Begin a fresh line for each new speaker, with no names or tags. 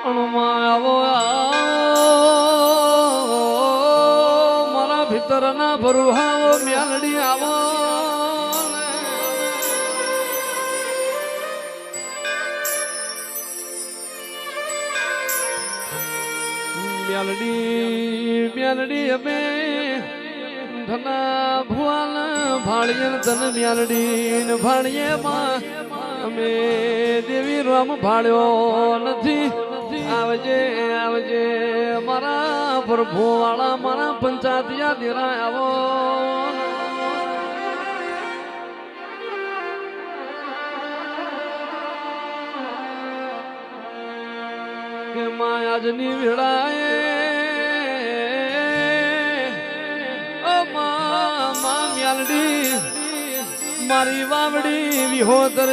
આવો મારા ભીતરના ભરુહાઓ મ્યાલડી આવો મ્યાલડી મ્યાલડી અમે ધના ભુવાલ ભાળીએ ધન મ્યાલડી ભાળીએ માં અમે દેવી રામ ભાળ્યો નથી આવજે આવજે મારા પ્રભુ વાળા મારા પંચાયતિયા દેરા આવો કે માયાજની વેળાએ ઓ મા મ્યાલડી મારી વાવડી વિહોતર